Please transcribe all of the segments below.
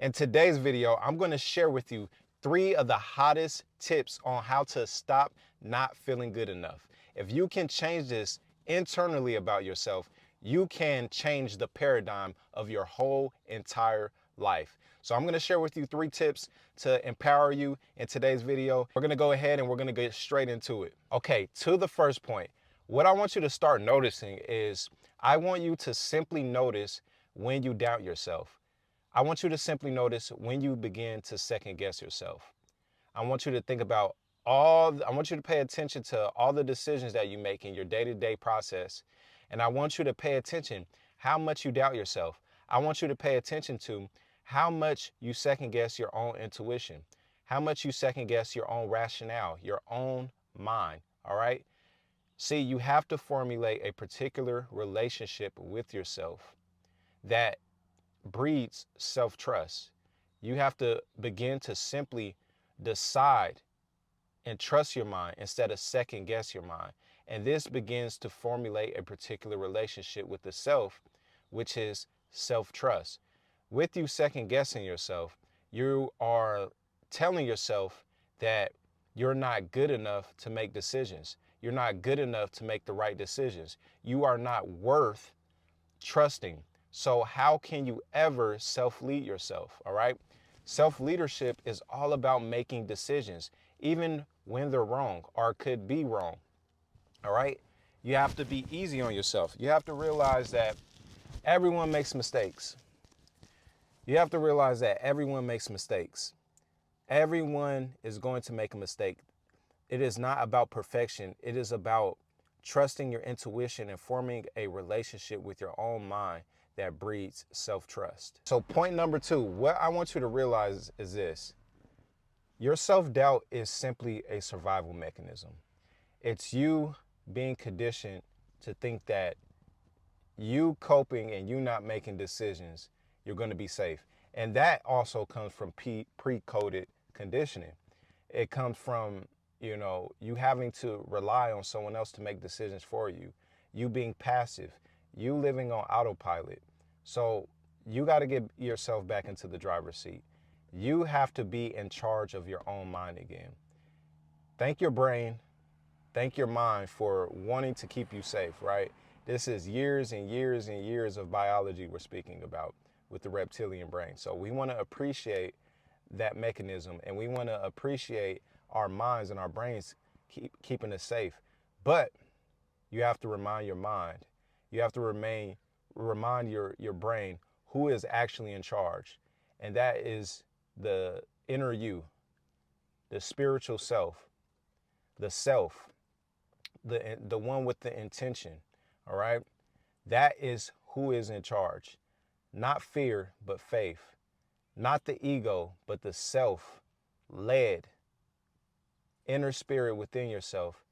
In today's video, I'm going to share with you 3 of the hottest tips on how to stop not feeling good enough. If you can change this internally about yourself, you can change the paradigm of your whole entire life. So I'm going to share with you 3 tips to empower you in today's video. We're going to go ahead and we're going to get straight into it. Okay, to the first point, what I want you to start noticing is I want you to simply notice when you doubt yourself. I want you to simply notice when you begin to second guess yourself. I want you to think about I want you to pay attention to all the decisions that you make in your day-to-day process. And I want you to pay attention how much you doubt yourself. I want you to pay attention to how much you second guess your own intuition, how much you second guess your own rationale, your own mind. All right. See, you have to formulate a particular relationship with yourself that breeds self-trust. You have to begin to simply decide and trust your mind instead of second guess your mind. And this begins to formulate a particular relationship with the self, which is self-trust. With you second guessing yourself, you are telling yourself that you're not good enough to make decisions. You're not good enough to make the right decisions. You are not worth trusting. So how can you ever self-lead yourself? All right. Self-leadership is all about making decisions, even when they're wrong or could be wrong. All right. You have to be easy on yourself. You have to realize that everyone makes mistakes. You have to realize that everyone makes mistakes. Everyone is going to make a mistake. It is not about perfection. It is about trusting your intuition and forming a relationship with your own mind that breeds self-trust. So point number 2, what I want you to realize is this. Your self-doubt is simply a survival mechanism. It's you being conditioned to think that you coping and you not making decisions, you're going to be safe. And that also comes from pre-coded conditioning. It comes from, you having to rely on someone else to make decisions for you, you being passive, you living on autopilot. So you got to get yourself back into the driver's seat. You have to be in charge of your own mind again. Thank your brain, thank your mind for wanting to keep you safe, right? This is years and years and years of biology we're speaking about with the reptilian brain. So we want to appreciate that mechanism, and we want to appreciate our minds and our brains keeping us safe. But you have to remind your mind, you have to remind your brain who is actually in charge. And that is the inner you, the spiritual self, the self, the one with the intention. All right. That is who is in charge. Not fear, but faith. Not the ego, but the self-led inner spirit within yourself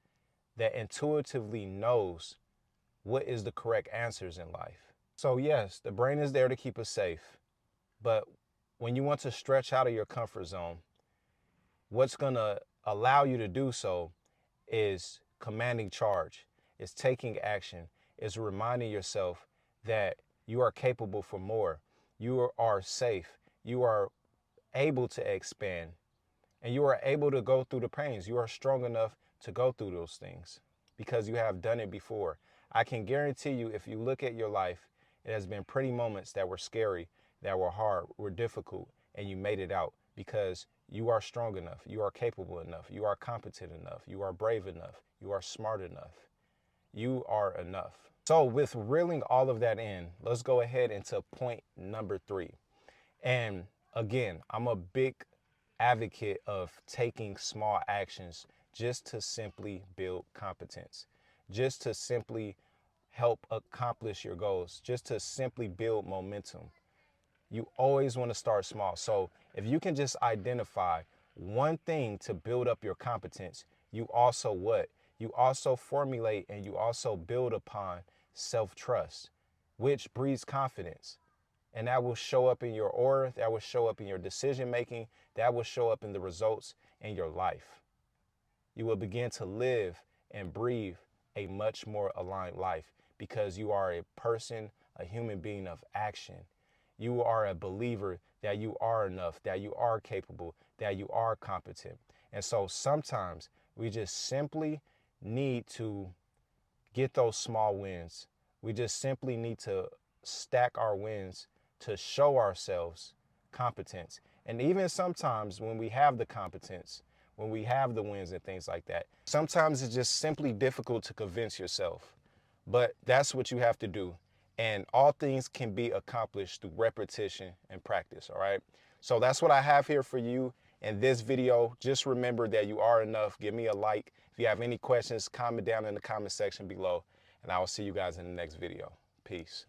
that intuitively knows what is the correct answers in life. So yes, the brain is there to keep us safe. But when you want to stretch out of your comfort zone, what's going to allow you to do so is commanding charge, is taking action, is reminding yourself that you are capable for more. You are safe. You are able to expand, and you are able to go through the pains. You are strong enough to go through those things because you have done it before. I can guarantee you, if you look at your life, it has been pretty moments that were scary, that were hard, were difficult, and you made it out because you are strong enough. You are capable enough. You are competent enough. You are brave enough. You are smart enough. You are enough. So with reeling all of that in, let's go ahead into point number 3. And again, I'm a big advocate of taking small actions just to simply build competence, just to simply help accomplish your goals, just to simply build momentum. You always want to start small. So if you can just identify one thing to build up your competence, you also what? You also formulate and you also build upon self-trust, which breeds confidence. And that will show up in your aura, that will show up in your decision making, that will show up in the results in your life. You will begin to live and breathe a much more aligned life because you are a person, a human being of action. You are a believer that you are enough, that you are capable, that you are competent. And so sometimes we just simply need to get those small wins. We just simply need to stack our wins to show ourselves competence. And even sometimes when we have the competence, when we have the wins and things like that, sometimes it's just simply difficult to convince yourself. But that's what you have to do. And all things can be accomplished through repetition and practice, all right? So that's what I have here for you in this video. Just remember that you are enough. Give me a like. If you have any questions, comment down in the comment section below, and I will see you guys in the next video. Peace.